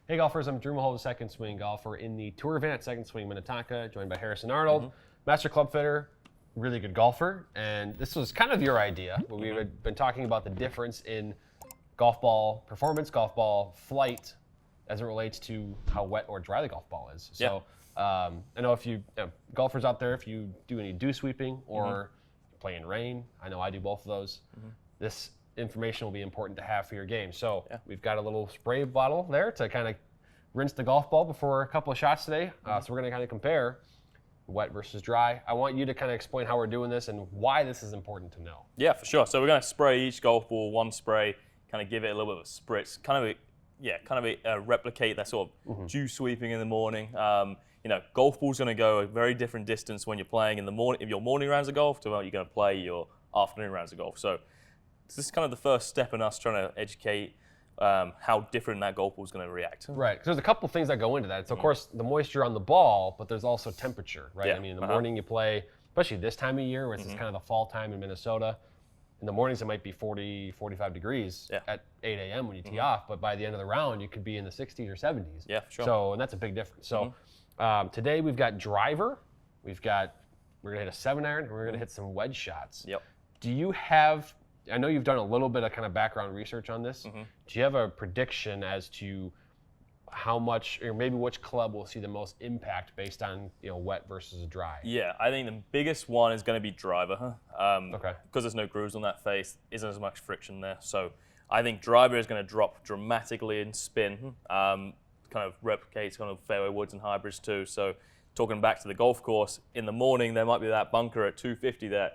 Hey golfers, I'm Drew Mahowald, second swing golfer in the Tour event at Second Swing Minnetonka, joined by Harrison Arnold, master club fitter, really good golfer. And this was kind of your idea, but we had been talking about the difference in golf ball performance, golf ball flight, as it relates to how wet or dry the golf ball is. So I know if you golfers out there, if you do any dew sweeping or play in rain, I know I do both of those. This information will be important to have for your game. So we've got a little spray bottle there to kind of rinse the golf ball before a couple of shots today. So we're going to kind of compare wet versus dry. I want you to kind of explain how we're doing this and why this is important to know. Yeah, for sure. So we're going to spray each golf ball one spray, kind of give it a little bit of a spritz, replicate that sort of dew sweeping in the morning. Golf ball's going to go a very different distance when you're playing in the morning, if your morning rounds of golf, to when you're going to play your afternoon rounds of golf. So this is kind of the first step in us trying to educate how different that golf ball is going to react. Right, because there's a couple things that go into that. It's of course the moisture on the ball, but there's also temperature, right? Yeah. I mean, in the morning you play, especially this time of year, where it's kind of the fall time in Minnesota. In the mornings it might be 40, 45 degrees at 8 a.m. when you tee off, but by the end of the round you could be in the 60s or 70s. Yeah, sure. So, and that's a big difference. So today we've got driver, we're going to hit a 7-iron, and we're going to hit some wedge shots. Yep. Do you have, I know you've done a little bit of kind of background research on this. Do you have a prediction as to how much, or maybe which club will see the most impact based on wet versus dry? Yeah, I think the biggest one is going to be driver. Okay. Because there's no grooves on that face, isn't as much friction there. So I think driver is going to drop dramatically in spin. Kind of replicates kind of fairway woods and hybrids too. So talking back to the golf course, in the morning there might be that bunker at 250 there.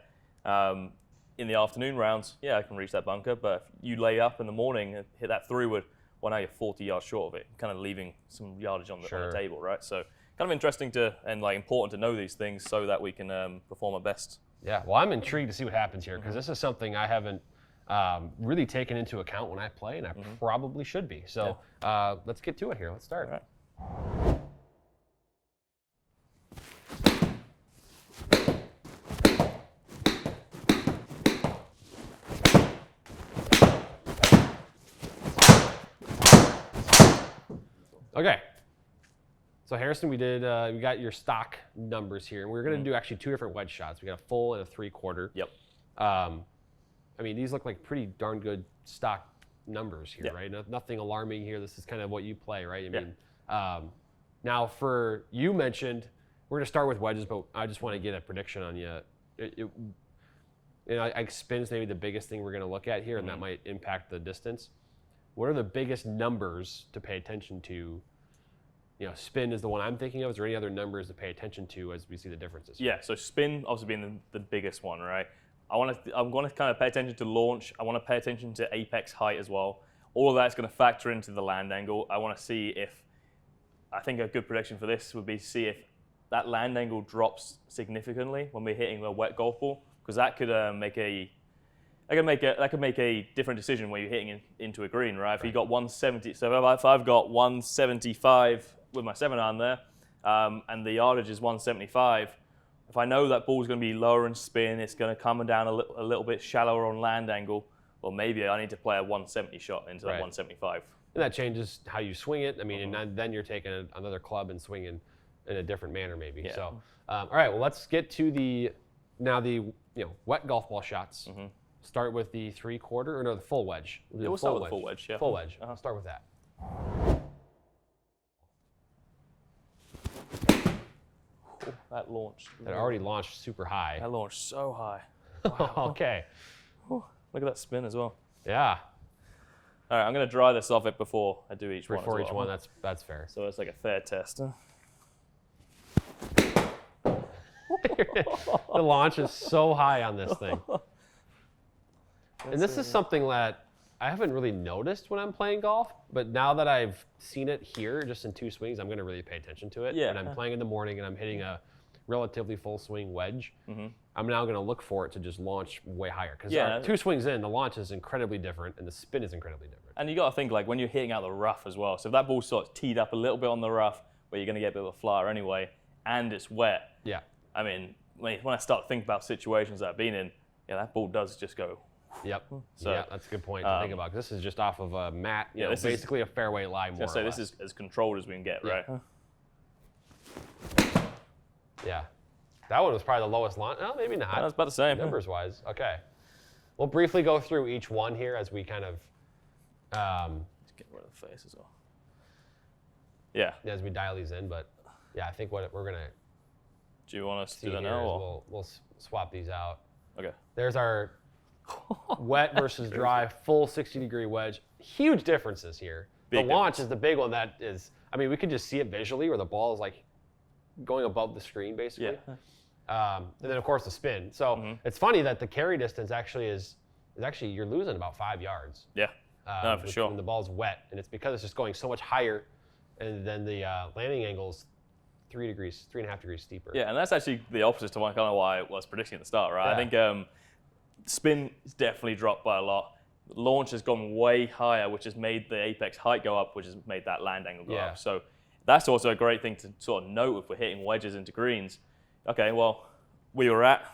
In the afternoon rounds, I can reach that bunker, but if you lay up in the morning and hit that 3-wood, well, now you're 40 yards short of it, kind of leaving some yardage on the table, right? So kind of interesting and important to know these things so that we can perform our best. Yeah, well, I'm intrigued to see what happens here, because this is something I haven't really taken into account when I play, and I probably should be. So let's get to it here. Let's start. All right. Okay, so Harrison, we got your stock numbers here, and we're going to do actually 2 different wedge shots. We got a full and a 3/4. Yep. I mean, these look like pretty darn good stock numbers here, right? Nothing alarming here. This is kind of what you play, right? I mean, now for you mentioned we're going to start with wedges, but I just want to get a prediction on you. Spin's maybe the biggest thing we're going to look at here, and that might impact the distance. What are the biggest numbers to pay attention to? Spin is the one I'm thinking of. Is there any other numbers to pay attention to as we see the differences? Yeah, so spin obviously being the biggest one, right? I'm going to kind of pay attention to launch. I want to pay attention to apex height as well. All of that's going to factor into the land angle. I want to see I think a good prediction for this would be to see if that land angle drops significantly when we're hitting a wet golf ball, because that could make a different decision when you're hitting into a green, right? If you got 170, so if I've got 175 with my 7-iron there, and the yardage is 175, if I know that ball's going to be lower in spin, it's going to come down a little bit shallower on land angle, well, maybe I need to play a 170 shot into that 175. And that changes how you swing it. I mean, and then you're taking another club and swinging in a different manner, maybe. Yeah. So, all right, well, let's get to the wet golf ball shots. Start with the 3/4, or no, the full wedge. We'll start with the full wedge, yeah. Full wedge. Start with that. Ooh, that launched. That already launched super high. That launched so high. Wow. Okay. Ooh, look at that spin as well. Yeah. All right, I'm going to dry this off before I do each one. Before each one, that's fair. So it's like a fair test. The launch is so high on this thing. And this is something that I haven't really noticed when I'm playing golf, but now that I've seen it here just in 2 swings, I'm going to really pay attention to it. Yeah. When I'm playing in the morning and I'm hitting a relatively full swing wedge, I'm now going to look for it to just launch way higher. Because 2 swings in, the launch is incredibly different and the spin is incredibly different. And you got to think, like, when you're hitting out the rough as well. So if that ball sort of teed up a little bit on the rough, where you're going to get a bit of a flyer anyway, and it's wet. Yeah. I mean, when I start to think about situations that I've been in, that ball does just go Yep. So, yeah, that's a good point to think about. 'Cause this is just off of a mat, you know, this is- basically a fairway lie more. So this is as controlled as we can get, right? Yeah. That one was probably the lowest launch. Oh, maybe not. That's about the same. Numbers wise. Okay. We'll briefly go through each one here as we kind of Let's get rid of the face as well. Yeah. as we dial these in, but yeah, I think what we're gonna Do you want us to see do that here now? is Or? we'll swap these out. Okay. There's our wet versus dry full 60-degree wedge. Huge differences here. Big the launch is the big one that is. I mean, we could just see it visually, where the ball is like going above the screen, basically. Yeah. And then of course the spin. So it's funny that the carry distance actually is actually you're losing about 5 yards. Yeah. No, for sure. When the ball's wet, and it's because it's just going so much higher, and then the landing angle's 3.5 degrees steeper. Yeah, and that's actually the opposite to kind of why I was predicting at the start, right? Yeah. I think spin has definitely dropped by a lot. Launch has gone way higher, which has made the apex height go up, which has made that land angle go up. So that's also a great thing to sort of note if we're hitting wedges into greens. Okay, well, we were at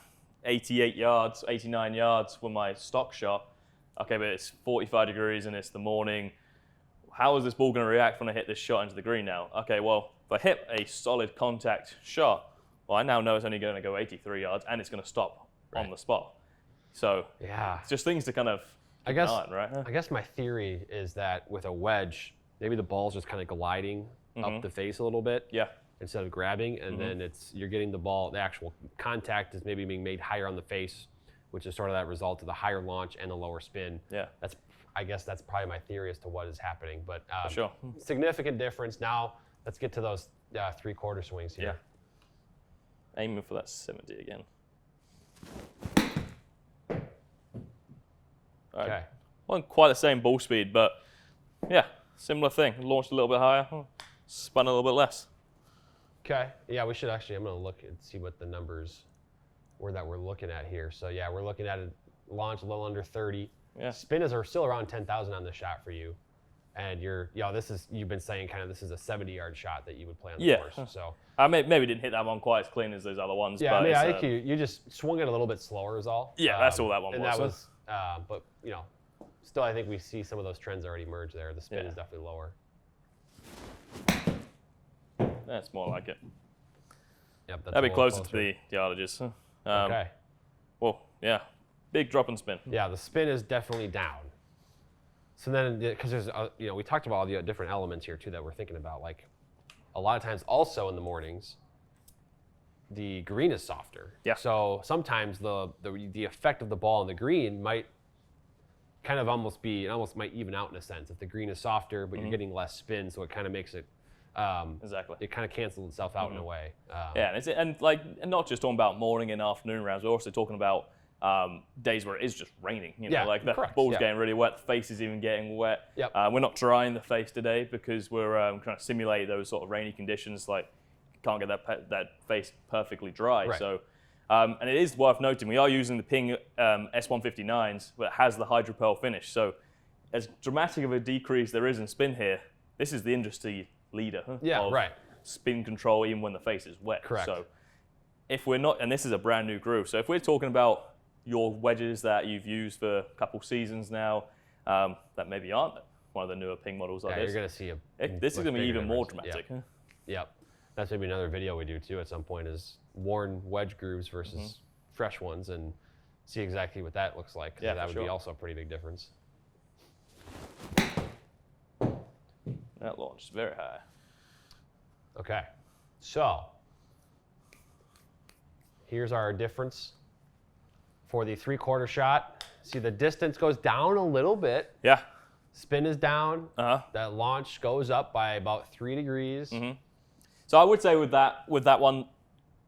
88 yards, 89 yards for my stock shot. Okay, but it's 45 degrees and it's the morning. How is this ball going to react when I hit this shot into the green now? Okay, well, if I hit a solid contact shot, well, I now know it's only going to go 83 yards and it's going to stop on the spot. So Yeah. it's just things to kind of I guess keep an eye on, right? I guess my theory is that with a wedge, maybe the ball's just kind of gliding up the face a little bit. Yeah. Instead of grabbing, and then you're getting the ball, the actual contact is maybe being made higher on the face, which is sort of that result of the higher launch and the lower spin. Yeah. I guess that's probably my theory as to what is happening. But For sure. significant difference. Now let's get to those 3/4 swings here. Yeah. Aiming for that 70 again. All right. Okay. Wasn't quite the same ball speed, but yeah, similar thing. Launched a little bit higher, spun a little bit less. Okay. Yeah, we should actually. I'm going to look and see what the numbers were that we're looking at here. So yeah, we're looking at a launch a little under 30. Yeah. Spin is still around 10,000 on this shot for you, and you've been saying kind of this is a 70-yard shot that you would play on the course. So I maybe didn't hit that one quite as clean as those other ones. yeah, but I mean, it's, I think you just swung it a little bit slower is all. Yeah, that's all that one and was. that was, but still I think we see some of those trends already emerge there. The spin is definitely lower. That's more like it. Yep, that's That'd a be little closer to the yardages. Okay. Well, yeah, big drop and spin. Yeah, the spin is definitely down. So then, because there's, we talked about all the different elements here too that we're thinking about. Like, a lot of times, also in the mornings, the green is softer. Yeah. So sometimes the effect of the ball on the green might kind of almost might even out in a sense. If the green is softer, but you're getting less spin, so it kind of makes it. Exactly. It kind of cancels itself out in a way. Yeah, and not just talking about morning and afternoon rounds. We're also talking about days where it is just raining. Yeah, Like the correct, ball's yeah. getting really wet, the face is even getting wet. Yep. We're not drying the face today because we're trying to simulate those sort of rainy conditions. Like, you can't get that face perfectly dry. Right. So, and it is worth noting we are using the Ping S159s, but it has the hydropel finish. So, as dramatic of a decrease there is in spin here, this is the industry leader Yeah, of right. spin control even when the face is wet. Correct. So if we're not, and this is a brand new groove, so if we're talking about your wedges that you've used for a couple seasons now, that maybe aren't one of the newer Ping models like Yeah, this, you're going to see this is much going to be bigger even more difference. dramatic. Yep. Yep. That's maybe another video we do too at some point is worn wedge grooves versus fresh ones and see exactly what that looks like. 'Cause Yeah, that for would be sure. also a pretty big difference. That launch is very high. Okay. So here's our difference for the 3/4 shot. See, the distance goes down a little bit. Yeah. Spin is down. Uh-huh. That launch goes up by about 3 degrees. So I would say with that one,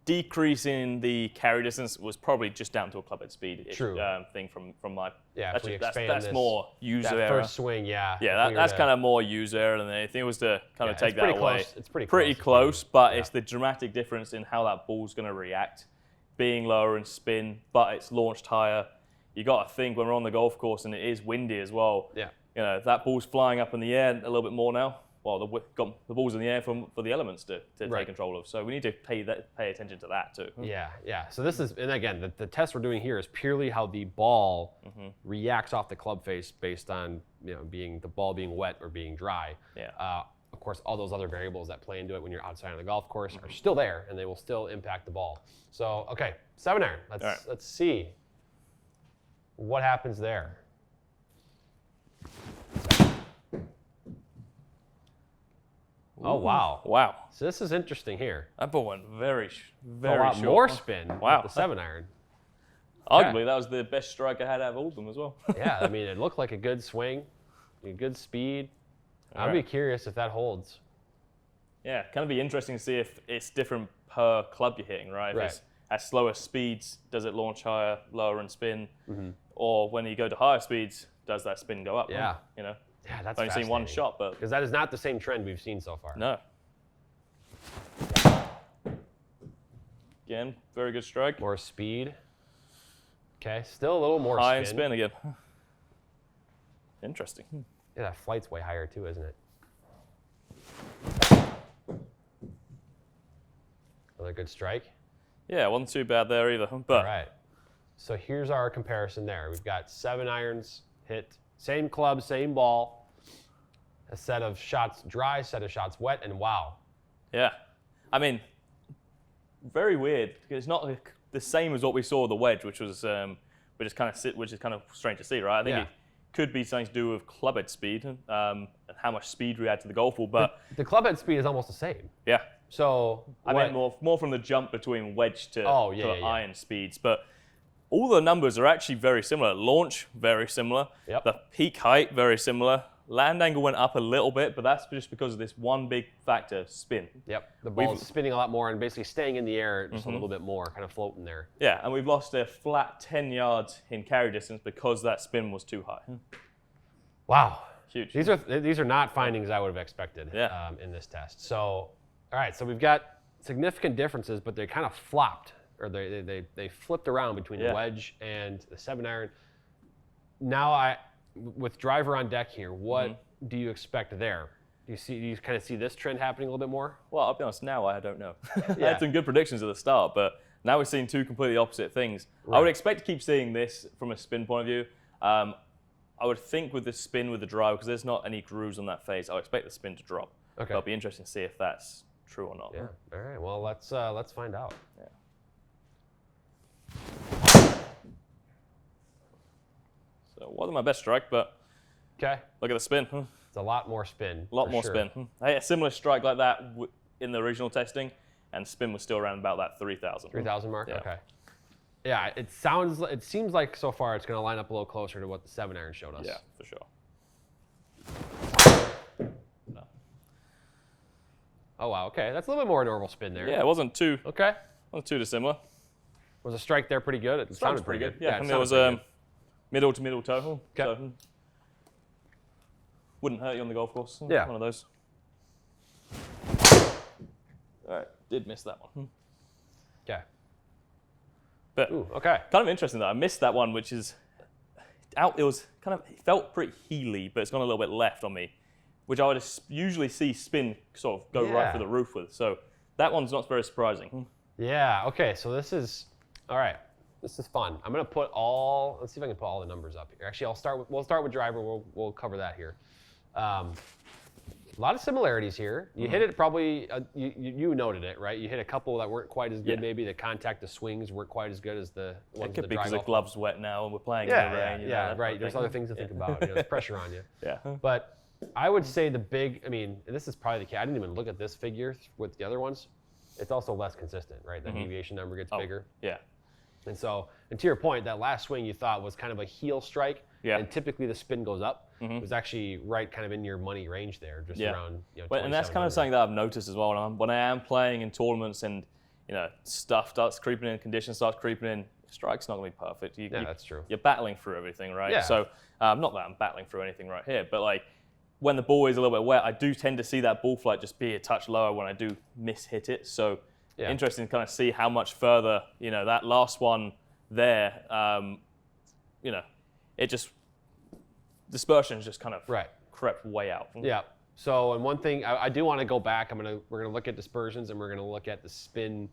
decrease in the carry distance was probably just down to a clubhead speed True. Thing from my. Yeah, that's, if we that's expand this, more user that error. first swing, yeah. Yeah, that's kind of more user error than anything. It was to kind of Yeah, take it's that pretty away. close. It's pretty close, but Yeah. it's the dramatic difference in how that ball's going to react, being lower in spin, but it's launched higher. You got to think when we're on the golf course and it is windy as well. Yeah. That ball's flying up in the air a little bit more now. got the balls in the air for the elements to take control of. So we need to pay attention to that too. Yeah. So this is, and again, the test we're doing here is purely how the ball reacts off the club face based on the ball being wet or being dry. Yeah. Of course, all those other variables that play into it when you're outside on the golf course are still there, and they will still impact the ball. So, okay, 7-iron. Let's see what happens there. Oh, wow. Wow. So this is interesting here. That ball went very a lot short. more spin with the 7-iron. Arguably, that was the best strike I had out of all of them as well. Yeah, I mean, it looked like a good swing, a good speed. I'd be curious if that holds. Yeah, kind of be interesting to see if it's different per club you're hitting, right? If it's at slower speeds, does it launch higher, lower, and spin? Or when you go to higher speeds, does that spin go up? Yeah. Yeah, that's I've only seen one shot, but because that is not the same trend we've seen so far. No. Again, very good strike. More speed. Okay, still a little more high spin. And spin again. Interesting. Yeah, that flight's way higher too, isn't it? Another good strike. Yeah, wasn't too bad there either. But all right. So here's our comparison there. We've got 7-irons hit, same club, same ball. A set of shots dry, set of shots wet, and wow. Yeah. I mean, very weird. It's not the same as what we saw with the wedge, which is kind of strange to see, right? I think it could be something to do with clubhead speed and how much speed we add to the golf ball, but the clubhead speed is almost the same. Yeah. So I meant more from the jump between wedge to iron speeds, but all the numbers are actually very similar. Launch, very similar. Yep. The peak height, very similar. Land angle went up a little bit, but that's just because of this one big factor, spin. Yep, the ball's spinning a lot more and basically staying in the air just a little bit more, kind of floating there. Yeah, and we've lost a flat 10 yards in carry distance because that spin was too high. Wow. Huge. These are not findings I would have expected in this test. So, all right, so we've got significant differences, but they kind of flopped, or they flipped around between the wedge and the 7-iron. Now with driver on deck here, what do you expect there? Do you kind of see this trend happening a little bit more? Well, I'll be honest, now I don't know. I had some good predictions at the start, but now we're seeing two completely opposite things. Right. I would expect to keep seeing this from a spin point of view. I would think with the spin with the driver, because there's not any grooves on that face, I would expect the spin to drop. Okay. It'll be interesting to see if that's true or not. Yeah. All right. Well, let's find out. Yeah. So wasn't my best strike, but look at the spin. It's a lot more spin. A lot more spin. I had a similar strike like that in the original testing, and spin was still around about that 3,000. 3,000 mark? Yeah. Okay. Yeah, it seems like so far it's going to line up a little closer to what the 7-iron showed us. Yeah, for sure. No. Oh, wow. Okay, that's a little bit more normal spin there. Yeah, it wasn't too dissimilar. Was the strike there pretty good? It sounded pretty good. Yeah, and it was middle to middle toe. Okay. So, wouldn't hurt you on the golf course. Yeah. One of those. All right, did miss that one. Okay. But kind of interesting though. I missed that one, which is out. It felt pretty heely, but it's gone a little bit left on me, which I would usually see spin sort of go right for the roof with. So that one's not very surprising. Yeah. Okay. So this is all right. This is fun. I'm gonna put let's see if I can put all the numbers up here. Actually, we'll start with driver. We'll cover that here. A lot of similarities here. You hit it probably, you noted it, right? You hit a couple that weren't quite as good. Maybe the contact, the swings weren't quite as good as the ones It could the be because the glove's wet now and we're playing in the rain. Yeah, right. There's other things to think about. There's pressure on you. Yeah. But I would say and this is probably the case. I didn't even look at this figure with the other ones. It's also less consistent, right? The deviation number gets bigger. Yeah. And so, and to your point, that last swing you thought was kind of a heel strike. Yeah. And typically the spin goes up. It was actually right kind of in your money range there, just around, and that's kind of something that I've noticed as well. When I am playing in tournaments and, stuff starts creeping in, conditions starts creeping in, strike's not going to be perfect. That's true. You're battling through everything, right? Yeah. So, not that I'm battling through anything right here, but like when the ball is a little bit wet, I do tend to see that ball flight just be a touch lower when I do miss-hit it. So, interesting to kind of see how much further, that last one there, it just, dispersion just kind of crept way out. Yeah. So, and one thing I do want to go back. We're gonna look at dispersions, and we're gonna look at the spin,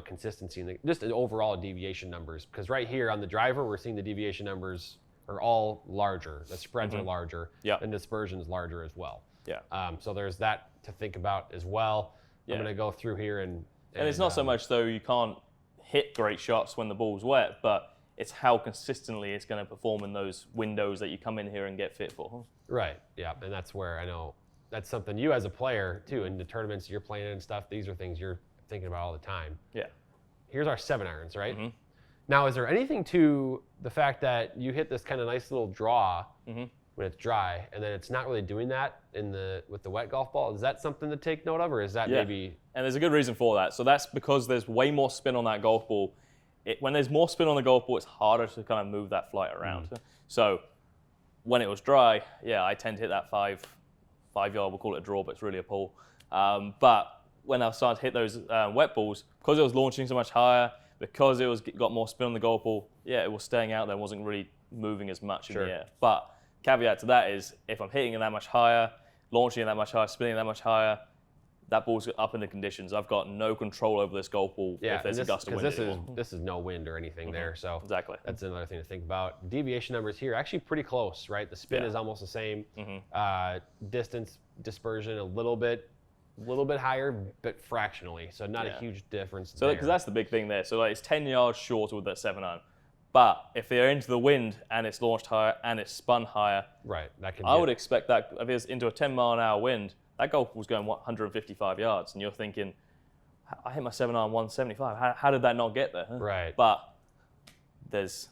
consistency and just the overall deviation numbers. Because right here on the driver, we're seeing the deviation numbers are all larger. The spreads are larger, and dispersion is larger as well. Yeah. So there's that to think about as well. I'm gonna go through here and it's not so much though you can't hit great shots when the ball's wet, but it's how consistently it's going to perform in those windows that you come in here and get fit for. Right. Yeah, and that's where I know that's something you as a player too in the tournaments you're playing and stuff. These are things you're thinking about all the time. Yeah. Here's our 7-irons, right? Now, is there anything to the fact that you hit this kind of nice little draw when it's dry, and then it's not really doing that with the wet golf ball? Is that something to take note of, or is that maybe? And there's a good reason for that. So that's because there's way more spin on that golf ball. When there's more spin on the golf ball, it's harder to kind of move that flight around. So when it was dry, I tend to hit that five yard. We'll call it a draw, but it's really a pull. But when I started to hit those wet balls, because it was launching so much higher, because it got more spin on the golf ball, it was staying out there and wasn't really moving as much in the air. But caveat to that is if I'm hitting it that much higher, launching it that much higher, spinning that much higher, that ball's up in the conditions. I've got no control over this golf ball if there's a gust of wind. This is no wind or anything there, so exactly. That's another thing to think about. Deviation numbers here actually pretty close, right? The spin is almost the same. Distance dispersion a little bit higher, but fractionally, so not a huge difference. So because that's the big thing there. So it's 10 yards shorter with that 7-iron. But if they're into the wind and it's launched higher and it's spun higher, right? I would expect that if it's into a 10-mile-an-hour wind, that golf was going 155 yards, and you're thinking, I hit my 7-iron 175. How did that not get there? Right. But there's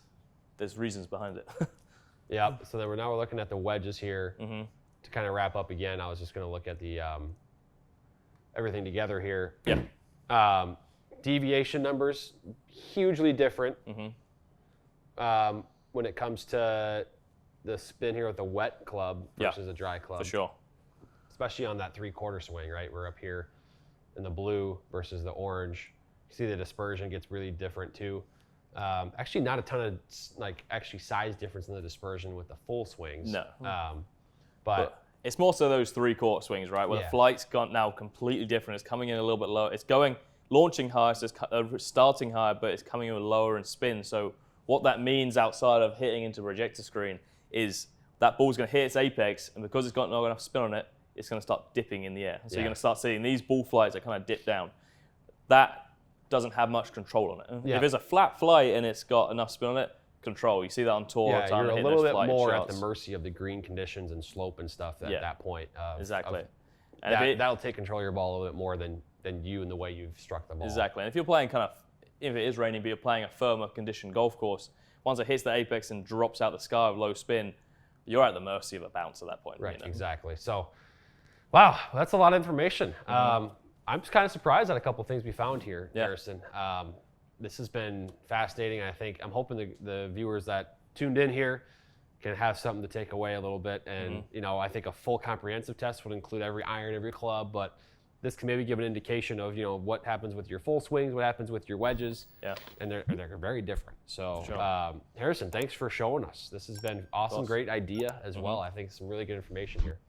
reasons behind it. Yeah. So then we're looking at the wedges here to kind of wrap up again. I was just going to look at the everything together here. Yeah. Deviation numbers hugely different when it comes to the spin here with the wet club versus a dry club. For sure. Especially on that 3/4 swing, right? We're up here in the blue versus the orange. You see the dispersion gets really different too. Actually, not a ton of actually size difference in the dispersion with the full swings. No. But it's more so those 3/4 swings, right? Where the flight's gone now completely different. It's coming in a little bit lower. It's launching high, so it's starting high, but it's coming in lower in spin. So what that means outside of hitting into a projector screen is that ball's going to hit its apex, and because it's got not enough spin on it, it's going to start dipping in the air. So you're going to start seeing these ball flights that kind of dip down. That doesn't have much control on it. If it's a flat flight and it's got enough spin on it, control. You see that on tour all the time. You're a little bit more at the mercy of the green conditions and slope and stuff at that point. Exactly. And that'll take control of your ball a little bit more than you and the way you've struck the ball. Exactly. And if you're playing if it is raining, but you're playing a firmer conditioned golf course, once it hits the apex and drops out the sky with low spin, you're at the mercy of a bounce at that point. Right, exactly. So, wow, that's a lot of information. I'm just kind of surprised at a couple of things we found here, Harrison. This has been fascinating. I'm hoping the viewers that tuned in here can have something to take away a little bit. And, I think a full comprehensive test would include every iron, every club, but this can maybe give an indication of, what happens with your full swings, what happens with your wedges. Yeah. And they're very different. So, Harrison, thanks for showing us. This has been awesome, great idea as well. I think some really good information here.